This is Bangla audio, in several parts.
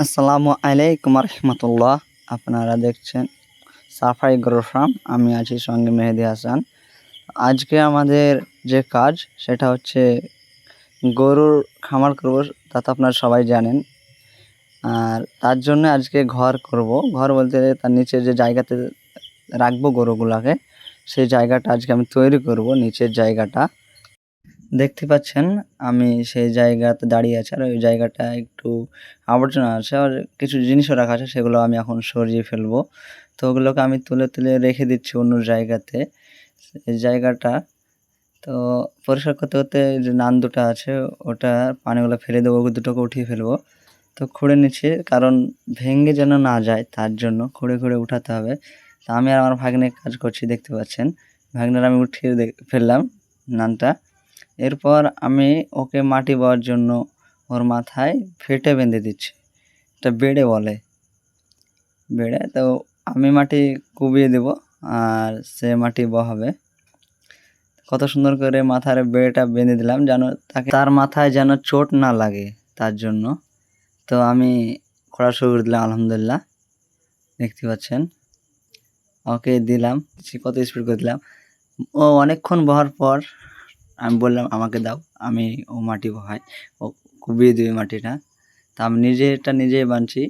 আসসালামু আলাইকুম রহমতুল্লাহ। আপনারা দেখছেন সাফাই গরুর ফার্ম। আমি আছি সঙ্গে মেহেদি হাসান। আজকে আমাদের যে কাজ সেটা হচ্ছে গরুর খামার করব, তা তো আপনারা সবাই জানেন। আর তার জন্য আজকে ঘর করব। ঘর বলতে তার নিচে যে জায়গাতে রাখবো গরুগুলাকে, সেই জায়গাটা আজকে আমি তৈরি করব। নিচের জায়গাটা দেখতে পাচ্ছেন, আমি সেই জায়গাতে দাঁড়িয়ে আছি। আর ওই জায়গাটা একটু আবর্জনা আছে, আর কিছু জিনিসও রাখা আছে, সেগুলো আমি এখন সরিয়ে ফেলবো। তো ওগুলোকে আমি তুলে তুলে রেখে দিচ্ছি অন্য জায়গাতে। এই জায়গাটা তো পরিষ্কার করতে করতে যে নান দুটো আছে, ওটা পানিগুলো ফেলে দেবো, ওই দুটোকে উঠিয়ে ফেলবো। তো খুঁড়ে নিচ্ছি, কারণ ভেঙে যেন না যায়, তার জন্য খুঁড়ে খুঁড়ে উঠাতে হবে। তা আমি আর আমার ভাগ্নে কাজ করছি, দেখতে পাচ্ছেন। ভাগ্নের আমি উঠিয়ে ফেললাম নানটা। এরপর আমি ওকে মাটি বওয়ার জন্য ওর মাথায় ফেটে বেঁধে দিচ্ছি। এটা বেড়ে বলে, বেড়ে। তো আমি মাটি কুবিয়ে দেব আর সে মাটি বহাবে। কত সুন্দর করে মাথার বেড়েটা বেঁধে দিলাম, যেন তার মাথায় যেন চোট না লাগে, তার জন্য। তো আমি খোঁড়া শুরু করে দিলাম, আলহামদুলিল্লাহ। দেখতে পাচ্ছেন, ওকে দিলাম, কত স্পিড করে দিলাম। ও অনেকক্ষণ বহার পর আমি বললাম আমাকে দাও, আমি ও মাটি বহাই, ও কুবিয়ে দেবে মাটিটা। তা আমি নিজেরটা নিজেই বাঁধছি।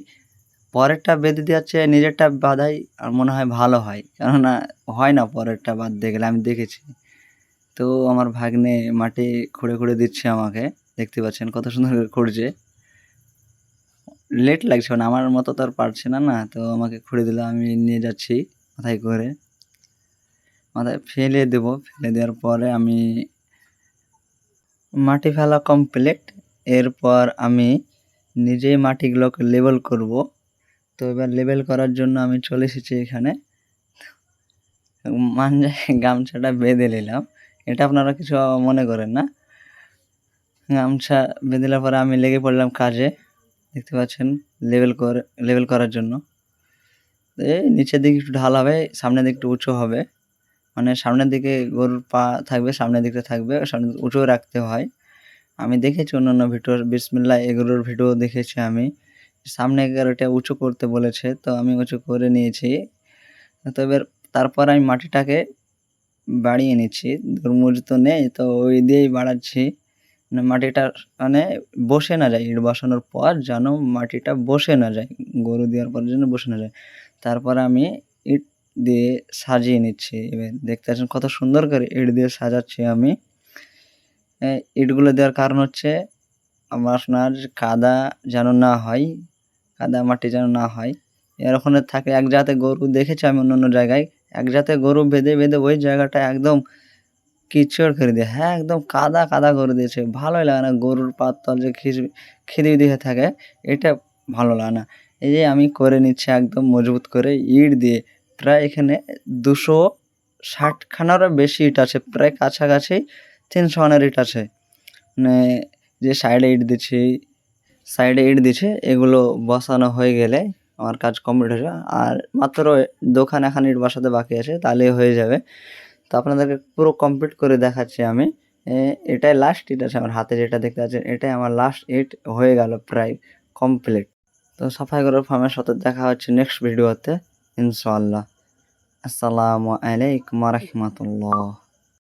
পরেরটা বেঁধে দেওয়ার চেয়ে নিজেরটা বাঁধাই আর মনে হয় ভালো হয়, কেননা হয় না পরেরটা বাঁধতে গেলে, আমি দেখেছি। তো আমার ভাগ্নে মাটি খুঁড়ে খুঁড়ে দিচ্ছে আমাকে, দেখতে পাচ্ছেন কত সুন্দর করে খুঁড়ছে। লেট লাগছে, মানে আমার মতো তো আর পারছে না, না তো আমাকে খুঁড়ে দিল। আমি নিয়ে যাচ্ছি মাথায় করে, মাথায় ফেলে দেবো। ফেলে দেওয়ার পরে আমি মাটি ফেলা কমপ্লিট। এরপর আমি নিজেই মাটিগুলোকে লেবেল করব। তো এবার লেবেল করার জন্য আমি চলে এসেছি এখানে। মাঞ্জায় গামছাটা বেঁধে নিলাম, এটা আপনারা কিছু মনে করেন না। গামছা বেঁধে নেওয়ার পরে আমি লেগে পড়লাম কাজে, দেখতে পাচ্ছেন, লেবেল করার জন্য। এই নিচের দিকে একটু ঢাল হবে, সামনের দিকে একটু উঁচু হবে, মানে সামনের দিকে গরুর পা থাকবে, সামনের দিকটা থাকবে, সামনে উঁচু রাখতে হয়। আমি দেখেছি অন্য ভিডিও, বিসমিল্লাহ এগুলোর ভিডিও দেখেছি আমি। সামনে এটা উঁচু করতে বলেছে, তো আমি উঁচু করে নিয়েছি। তো এবার তারপর আমি মাটিটাকে বাড়িয়ে নিচ্ছি। দুর্মুজ তো নেই, তো ওই দিয়েই বাড়াচ্ছি, মানে মাটিটা মানে বসে না যায়। ইট বসানোর পর যেন মাটিটা বসে না যায়, গরু দেওয়ার পর যেন বসে না যায়। তারপর আমি ইট দিয়ে সাজিয়ে নিচ্ছি। এবার দেখতে পাচ্ছেন কত সুন্দর করে ইট দিয়ে সাজাচ্ছি আমি। ইটগুলো দেওয়ার কারণ হচ্ছে আপনার কাদা যেন না হয়, কাদা মাটি যেন না হয়। এর ওখানে থাকে এক জাতে গরু, দেখেছি আমি অন্য অন্য জায়গায়, এক জাতে গরু বেঁধে বেঁধে ওই জায়গাটা একদম কিচড় করে দিয়ে, হ্যাঁ একদম কাদা কাদা করে দিয়েছে। ভালোই লাগে না, গরুর পাতল যে খিদি দিয়ে থাকে, এটা ভালো লাগে না। এই যে আমি করে নিচ্ছি একদম মজবুত করে ইট দিয়ে। প্রায় এখানে 260খানারও বেশি ইট আছে, প্রায় কাছাকাছি 300 খানার ইট আছে। মানে যে সাইডে ইট দিচ্ছে, এগুলো বসানো হয়ে গেলে আমার কাজ কমপ্লিট হয়ে যাবে। আর মাত্র দোখানেখান ইট বসাতে বাকি আছে, তাহলেই হয়ে যাবে। তো আপনাদেরকে পুরো কমপ্লিট করে দেখাচ্ছি আমি। এটাই লাস্ট ইট আছে আমার হাতে, যেটা দেখতে পাচ্ছেন, এটাই আমার লাস্ট ইট হয়ে গেল, প্রায় কমপ্লিট। তো সাফাই গরুর ফার্মের সাথে দেখা হচ্ছে নেক্সট ভিডিওতে, ইনশাআল্লাহ। আসসালামু আলাইকুম রহমতুল্লাহ।